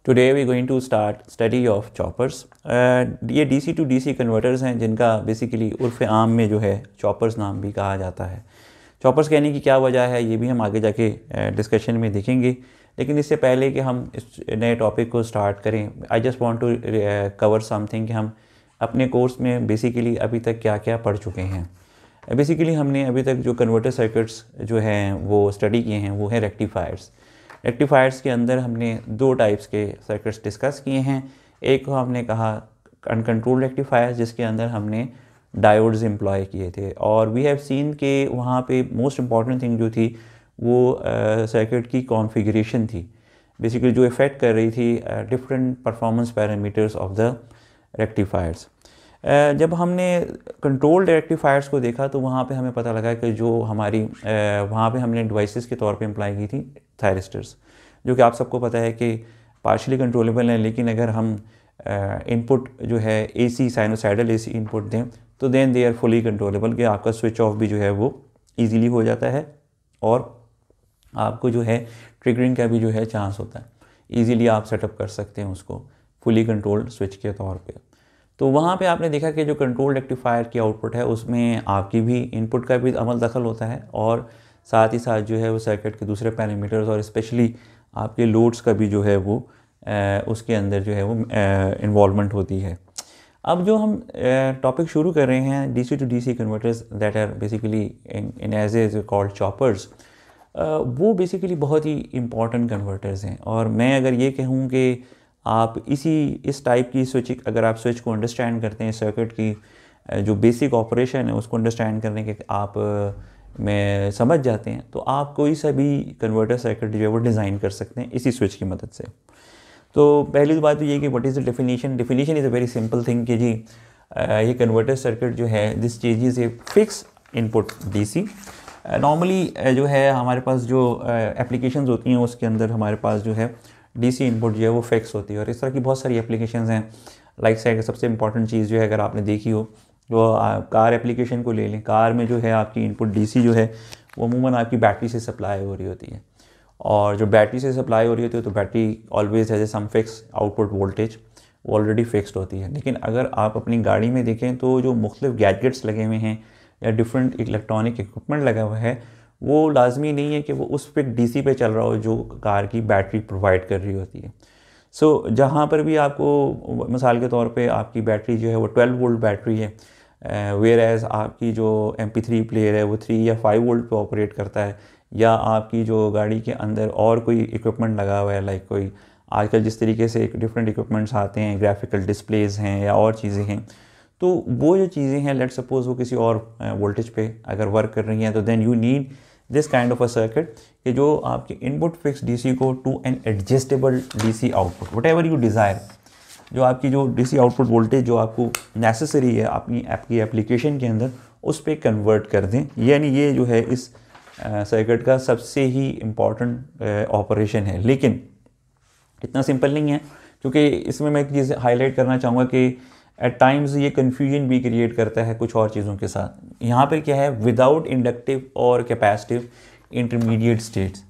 Today we are going to start study of choppers. ये DC to DC converters हैं जिनका basically उर्फ़ आम में जो है चॉपर्स नाम भी कहा जाता है। चॉपर्स कहने की क्या वजह है ये भी हम आगे जाके डिस्कशन में देखेंगे, लेकिन इससे पहले कि हम इस नए टॉपिक को स्टार्ट करें, I just want to cover something कि हम अपने कोर्स में बेसिकली अभी तक क्या क्या पढ़ चुके हैं। बेसिकली हमने अभी तक जो कन्वर्टर सर्किट्स जो हैं वो स्टडी किए हैं वो है रेक्टिफायर्स। रेक्टिफायर्स के अंदर हमने दो टाइप्स के सर्किट्स डिस्कस किए हैं। एक को हमने कहा अनकंट्रोल्ड रेक्टिफायर्स, जिसके अंदर हमने डायोड्स एम्प्लॉय किए थे, और वी हैव सीन के वहाँ पे मोस्ट इम्पॉर्टेंट थिंग जो थी वो सर्किट की कॉन्फ़िगरेशन थी, बेसिकली जो इफ़ेक्ट कर रही थी different performance parameters of the rectifiers. जब हमने कंट्रोल्ड रेक्टिफायर्स को देखा तो वहाँ पे हमें पता लगा कि जो हमारी वहाँ पे हमने डिवाइसेस के तौर पे अप्लाई की थी थायरिस्टर्स, जो कि आप सबको पता है कि पार्शली कंट्रोलेबल हैं, लेकिन अगर हम इनपुट जो है एसी साइनोसाइडल एसी इनपुट दें तो then they are fully controllable, कि आपका स्विच ऑफ भी जो है वो ईजीली हो जाता है और आपको जो है ट्रिगरिंग का भी जो है चांस होता है, ईजीली आप सेटअप कर सकते हैं उसको फुली कंट्रोल्ड स्विच के तौर पे। तो वहाँ पे आपने देखा कि जो कंट्रोल रेक्टिफायर की आउटपुट है उसमें आपकी भी इनपुट का भी अमल दखल होता है, और साथ ही साथ जो है वो सर्किट के दूसरे पैरामीटर्स और स्पेशली आपके लोड्स का भी जो है वो उसके अंदर जो है वो इन्वॉल्वमेंट होती है। अब जो हम टॉपिक शुरू कर रहे हैं DC to DC converters that are basically in as a called choppers, वो बेसिकली बहुत ही इम्पॉर्टेंट कन्वर्टर्स हैं। और मैं अगर ये कहूँ कि आप इस टाइप की स्विच, अगर आप स्विच को अंडरस्टैंड करते हैं, सर्किट की जो बेसिक ऑपरेशन है उसको अंडरस्टैंड करने के आप में समझ जाते हैं, तो आप कोई सा भी कन्वर्टर सर्किट जो है वो डिज़ाइन कर सकते हैं इसी स्विच की मदद से। तो पहली बात तो ये कि what is the definition is a very simple thing कि जी ये कन्वर्टर सर्किट जो है this cheese is a fix input DC. Normally जो है हमारे पास जो एप्लीकेशंस होती हैं उसके अंदर हमारे पास जो है डीसी इनपुट जो है वो फिक्स होती है, और इस तरह की बहुत सारी एप्लीकेशंस हैं। लाइक साइड सबसे इंपॉर्टेंट चीज़ जो है अगर आपने देखी हो तो कार एप्लीकेशन को ले लें। कार में जो है आपकी इनपुट डीसी जो है वो अमूमन आपकी बैटरी से सप्लाई हो रही होती है, और जो बैटरी से सप्लाई हो रही होती है तो battery always has a some fix output voltage, वो ऑलरेडी फिक्स्ड होती है। लेकिन अगर आप अपनी गाड़ी में देखें तो जो मुख्तलिफ गैजेट्स लगे हुए हैं या डिफरेंट इलेक्ट्रॉनिक इक्विपमेंट लगा हुआ है, वो लाजमी नहीं है कि वो उस फिक्स डीसी पे चल रहा हो जो कार की बैटरी प्रोवाइड कर रही होती है। सो जहाँ पर भी आपको मिसाल के तौर पे आपकी बैटरी जो है वो 12 वोल्ट बैटरी है, वेयर एज आपकी जो MP3 प्लेयर है वो 3 या 5 वोल्ट पे ऑपरेट करता है, या आपकी जो गाड़ी के अंदर और कोई इक्विपमेंट लगा हुआ है, लाइक कोई आजकल जिस तरीके से डिफरेंट इक्विपमेंट्स आते हैं, ग्राफिकल डिस्प्लेज हैं या और चीज़ें हैं, तो वो जो चीज़ें हैं लेट्स सपोज वो किसी और वोल्टेज पे अगर वर्क कर रही हैं तो then you need this kind of a circuit कि जो आपके इनपुट फिक्स डीसी को to an adjustable DC output whatever you desire, जो आपकी जो डीसी आउटपुट वोल्टेज जो आपको नेसेसरी है आपकी एप्लीकेशन के अंदर उस पर कन्वर्ट कर दें। यानी ये जो है इस सर्किट का सबसे ही इम्पॉर्टेंट ऑपरेशन है। लेकिन इतना सिंपल नहीं है, क्योंकि इसमें मैं एक चीज़ हाईलाइट करना चाहूँगा कि एट टाइम्स ये कन्फ्यूजन भी क्रिएट करता है कुछ और चीज़ों के साथ। यहाँ पर क्या है, विदाउट इंडक्टिव और कैपेसिटिव इंटरमीडिएट स्टेट्स,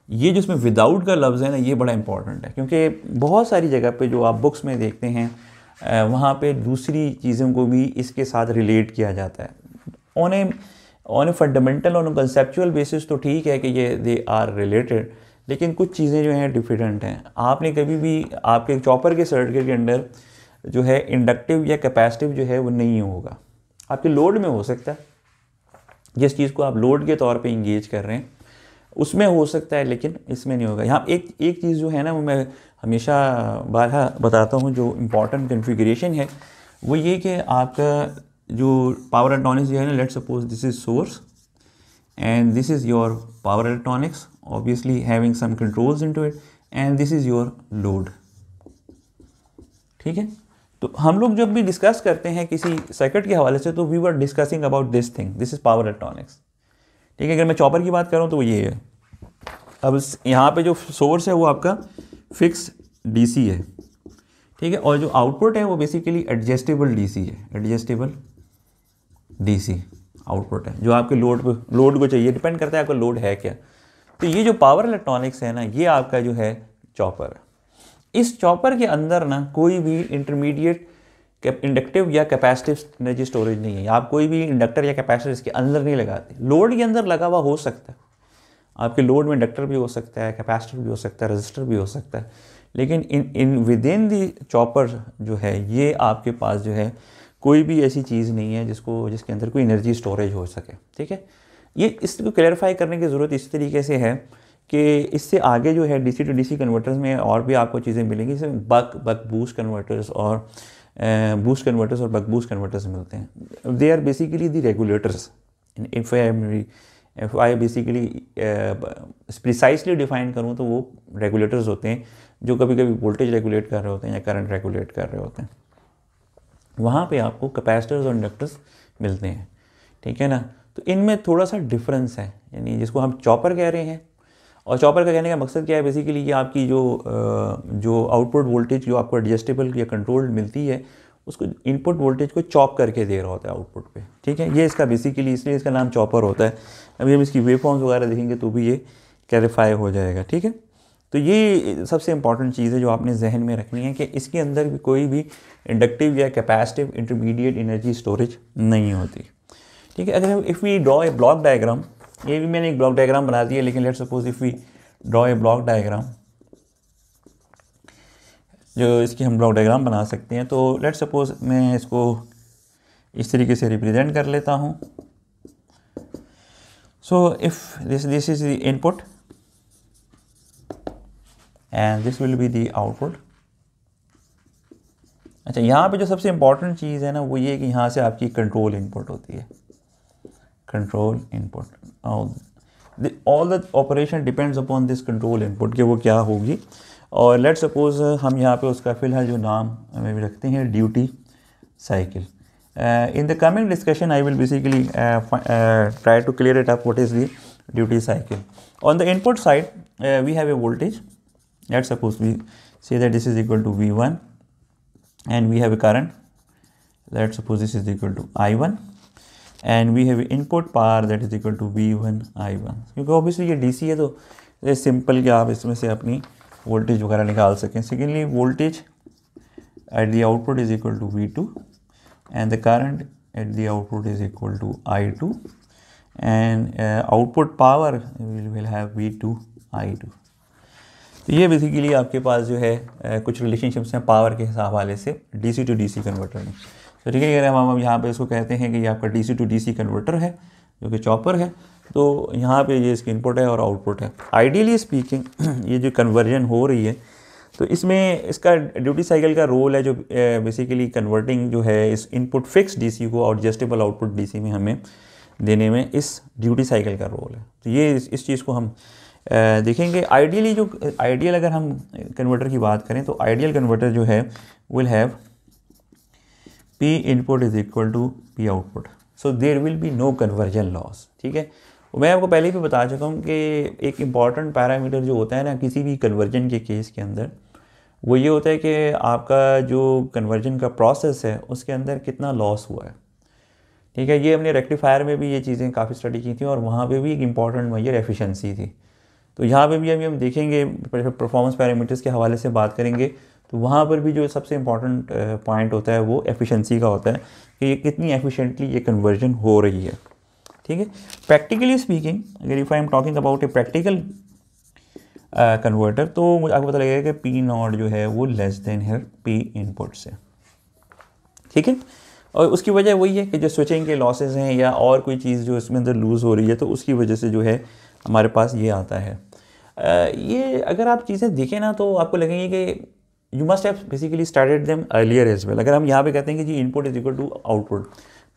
ये जिसमें विदाउट का लफ्ज़ है ना, ये बड़ा इंपॉर्टेंट है, क्योंकि बहुत सारी जगह पे जो आप बुक्स में देखते हैं वहाँ पे दूसरी चीज़ों को भी इसके साथ रिलेट किया जाता है on a fundamental on conceptual basis. तो ठीक है कि ये दे आर रिलेटेड, लेकिन कुछ चीज़ें जो हैं डिफरेंट हैं। आपने कभी भी आपके चॉपर के सर्किट के अंदर जो है इंडक्टिव या कैपेसिटिव जो है वो नहीं होगा। आपके लोड में हो सकता है, जिस चीज़ को आप लोड के तौर पे इंगेज कर रहे हैं उसमें हो सकता है, लेकिन इसमें नहीं होगा। यहाँ एक चीज़ जो है ना वो मैं हमेशा बारहा बताता हूँ, जो इम्पॉर्टेंट कॉन्फ़िगरेशन है वो ये कि आपका जो पावर इलेक्ट्रॉनिक्स जो है ना, let's suppose this is source and this is your power electronics obviously having some controls into it, and this is your load. ठीक है, तो हम लोग जब भी डिस्कस करते हैं किसी सर्किट के हवाले से तो we were discussing about this thing, this is power electronics. ठीक है, अगर मैं चॉपर की बात करूँ तो वो ये है। अब यहाँ पे जो सोर्स है वो आपका फिक्स डीसी है, ठीक है, और जो आउटपुट है वो बेसिकली एडजस्टेबल डीसी है, एडजस्टेबल डीसी आउटपुट है जो आपके लोड को चाहिए, डिपेंड करता है आपका लोड है क्या। तो ये जो पावर इलेक्ट्रॉनिक्स है ना, ये आपका जो है चॉपर है। इस चॉपर के अंदर ना कोई भी इंटरमीडिएट इंडक्टिव या कैपेसिटिव एनर्जी स्टोरेज नहीं है। आप कोई भी इंडक्टर या कैपेसिटर इसके अंदर नहीं लगाते। लोड के अंदर लगा हुआ हो सकता है, आपके लोड में इंडक्टर भी हो सकता है, कैपेसिटर भी हो सकता है, रजिस्टर भी हो सकता है, लेकिन in with in the chopper जो है ये आपके पास जो है कोई भी ऐसी चीज़ नहीं है जिसके अंदर कोई एनर्जी स्टोरेज हो सके। ठीक है, ये इसको क्लैरिफाई करने की ज़रूरत इस तरीके से है कि इससे आगे जो है डीसी टू डीसी कन्वर्टर्स में और भी आपको चीज़ें मिलेंगी, इसमें बक बूस्ट कन्वर्टर्स और बूस्ट कन्वर्टर्स और बक बूस्ट कन्वर्टर्स मिलते हैं। They are basically the regulators. If I basically precisely define करूँ तो वो रेगुलेटर्स होते हैं जो कभी कभी वोल्टेज रेगुलेट कर रहे होते हैं या करंट रेगुलेट कर रहे होते हैं। वहाँ पे आपको कैपेसिटर्स और इंडक्टर्स मिलते हैं। ठीक है ना, तो इनमें थोड़ा सा डिफरेंस है, यानी जिसको हम चॉपर कह रहे हैं। और चॉपर का कहने का मकसद क्या है, बेसिकली ये आपकी जो आउटपुट वोल्टेज जो आपको एडजस्टेबल या कंट्रोल्ड मिलती है उसको इनपुट वोल्टेज को चॉप करके दे रहा होता है आउटपुट पे। ठीक है, ये इसका बेसिकली इसलिए इसका नाम चॉपर होता है। अभी हम इसकी वेवफॉर्म्स वगैरह देखेंगे तो भी ये क्लैरिफाई हो जाएगा। ठीक है, तो ये सबसे इंपॉर्टेंट चीज़ है जो आपने जहन में रखनी है कि इसके अंदर भी कोई भी इंडक्टिव या कैपेसिटिव इंटरमीडिएट एनर्जी स्टोरेज नहीं होती। ठीक है, अगर if we draw a block diagram, ये भी मैंने एक ब्लॉक डायग्राम बना दिया, लेकिन let's suppose if we draw a block diagram, जो इसकी हम ब्लॉक डायग्राम बना सकते हैं। तो लेट्स सपोज मैं इसको इस तरीके से रिप्रेजेंट कर लेता हूँ। So if this is the input and this will be the output. अच्छा, यहाँ पे जो सबसे इंपॉर्टेंट चीज़ है ना वो ये कि यहाँ से आपकी कंट्रोल इनपुट होती है, control input. All the operation depends upon this control input कि वो क्या होगी। और लेट्स सपोज हम यहाँ पे उसका फिलहाल जो नाम हमें रखते हैं duty cycle. In the coming discussion I will basically try to clear it up what is the duty cycle. On the input side we have a voltage. Let's suppose we say that this is equal to V1 and we have a current. Let's suppose this is equal to I1 and we have input power that is equal to V1 I1। क्योंकि obviously ये DC है तो ये simple कि आप इसमें से अपनी वोल्टेज वगैरह निकाल सकें। Secondly voltage at the output is equal to V2 and the current at the output is equal to I2 and output power will have V2 I2। तो ये बेसिकली आपके पास जो है कुछ रिलेशनशिप्स हैं पावर के हवाले से डीसी टू डीसी कन्वर्टर में। तो ठीक है, अगर हम यहाँ पे इसको कहते हैं कि ये आपका डीसी टू डीसी कन्वर्टर है जो कि चॉपर है, तो यहाँ पे ये इसकी इनपुट है और आउटपुट है। आइडियली स्पीकिंग ये जो कन्वर्जन हो रही है तो इसमें इसका ड्यूटी साइकिल का रोल है जो बेसिकली कन्वर्टिंग जो है इस इनपुट फिक्स डीसी को और एडजस्टेबल आउटपुट डीसी में हमें देने में इस ड्यूटी साइकिल का रोल है। तो ये इस चीज़ को हम देखेंगे। आइडियली जो आइडियल अगर हम कन्वर्टर की बात करें तो आइडियल कन्वर्टर जो है will have P input is equal to P output, so there will be no conversion loss. ठीक है, मैं आपको पहले भी बता चुका हूँ कि एक इम्पॉर्टेंट पैरामीटर जो होता है ना किसी भी कन्वर्जन के केस के अंदर वो ये होता है कि आपका जो कन्वर्जन का प्रोसेस है उसके अंदर कितना लॉस हुआ है। ठीक है, ये हमने रेक्टिफायर में भी ये चीज़ें काफ़ी स्टडी की थी और वहाँ पे भी एक इम्पॉर्टेंट मेजर एफिशिएंसी थी। तो यहाँ पे भी अभी हम देखेंगे परफॉर्मेंस पैरामीटर्स के हवाले से बात करेंगे तो वहाँ पर भी जो सबसे इम्पॉर्टेंट पॉइंट होता है वो एफिशिएंसी का होता है कि ये कितनी एफिशिएंटली ये कन्वर्जन हो रही है। ठीक है, प्रैक्टिकली स्पीकिंग अगर if I am talking about a practical converter तो मुझे आपको पता लगेगा कि P नॉट जो है वो लेस देन है P इनपुट से। ठीक है, और उसकी वजह वही है कि जो स्विचिंग के लॉसेज हैं या और कोई चीज़ जो इसमें अंदर लूज़ हो रही है तो उसकी वजह से जो है हमारे पास ये आता है। ये अगर आप चीज़ें देखें ना तो आपको लगेंगे कि you must have basically started them earlier as well. अगर हम यहाँ पे कहते हैं कि जी input is equal to output,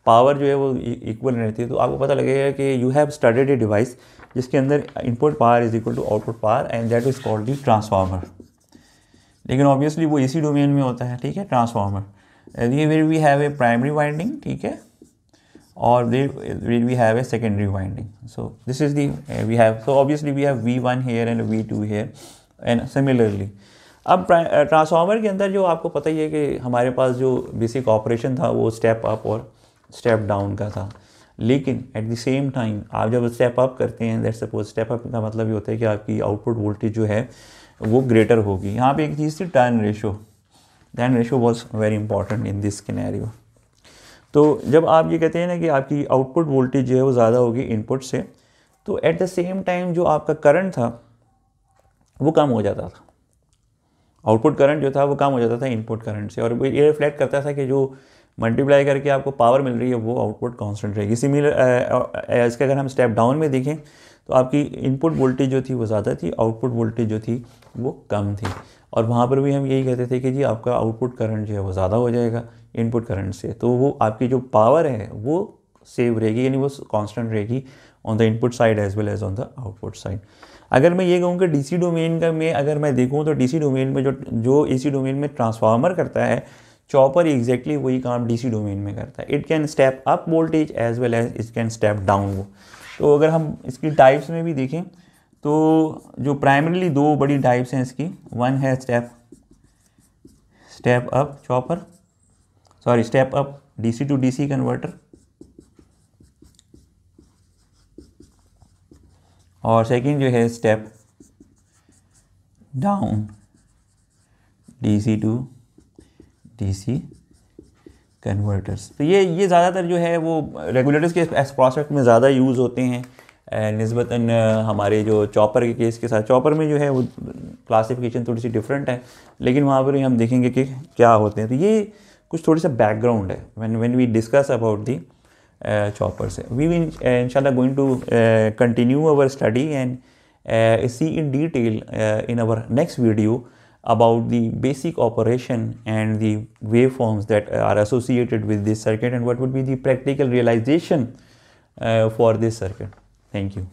power जो है वो इक्वल रहती है, तो आपको पता लगेगा कि you have started a device जिसके अंदर input power is equal to output power and that is called the transformer. लेकिन ऑब्वियसली वो इसी डोमेन में होता है। ठीक है, transformer we have a primary winding, ठीक है, or we have a secondary winding. So this is the so obviously we have V1 here and V2 here and similarly। अब ट्रांसफार्मर के अंदर जो आपको पता ही है कि हमारे पास जो बेसिक ऑपरेशन था वो स्टेप अप और स्टेप डाउन का था, लेकिन एट द सेम टाइम आप जब स्टेप अप करते हैं दैट सपोज स्टेप अप का मतलब ये होता है कि आपकी आउटपुट वोल्टेज जो है वो ग्रेटर होगी। यहाँ पे एक चीज़ थी turn ratio, turn ratio was very important in this scenario. तो जब आप ये कहते हैं ना कि आपकी आउटपुट वोल्टेज जो है वो ज़्यादा होगी इनपुट से, तो एट द सेम टाइम जो आपका करंट था वो कम हो जाता था, आउटपुट करंट जो था वो कम हो जाता था इनपुट करंट से, और ये रिफ्लेक्ट करता था कि जो मल्टीप्लाई करके आपको पावर मिल रही है वो आउटपुट कांस्टेंट रहेगी। सिमिलर इसके अगर हम स्टेप डाउन में देखें तो आपकी इनपुट वोल्टेज जो थी वो ज़्यादा थी, आउटपुट वोल्टेज जो थी वो कम थी, और वहाँ पर भी हम यही कहते थे कि जी आपका आउटपुट करंट जो है वो ज़्यादा हो जाएगा इनपुट करंट से, तो वो आपकी जो पावर है वो सेव रहेगी, यानी वो कांस्टेंट रहेगी on the input side as well as on the output side. अगर मैं ये कहूँ कि डीसी डोमेन का में अगर मैं देखूँ तो डीसी डोमेन में जो एसी डोमेन में ट्रांसफार्मर करता है, चॉपर एग्जैक्टली वही काम डीसी डोमेन में करता है। It can step up voltage as well as it can step down वो। तो अगर हम इसकी टाइप्स में भी देखें तो जो प्राइमरीली दो बड़ी टाइप्स हैं इसकी, वन है step up chopper, sorry step up DC to DC converter, और सेकंड जो है step down DC to DC converters. तो ये ज़्यादातर जो है वो रेगुलेटर्स के प्रोस्पेक्ट में ज़्यादा यूज़ होते हैं निस्बतन हमारे जो चॉपर के केस के साथ। चॉपर में जो है वो क्लासिफिकेशन थोड़ी सी डिफरेंट है, लेकिन वहाँ पर हम देखेंगे कि क्या होते हैं। तो ये कुछ थोड़ी सा बैकग्राउंड है when we discuss about the choppers. We will inshallah going to continue our study and see in detail in our next video about the basic operation and the waveforms that are associated with this circuit and what would be the practical realization for this circuit. Thank you.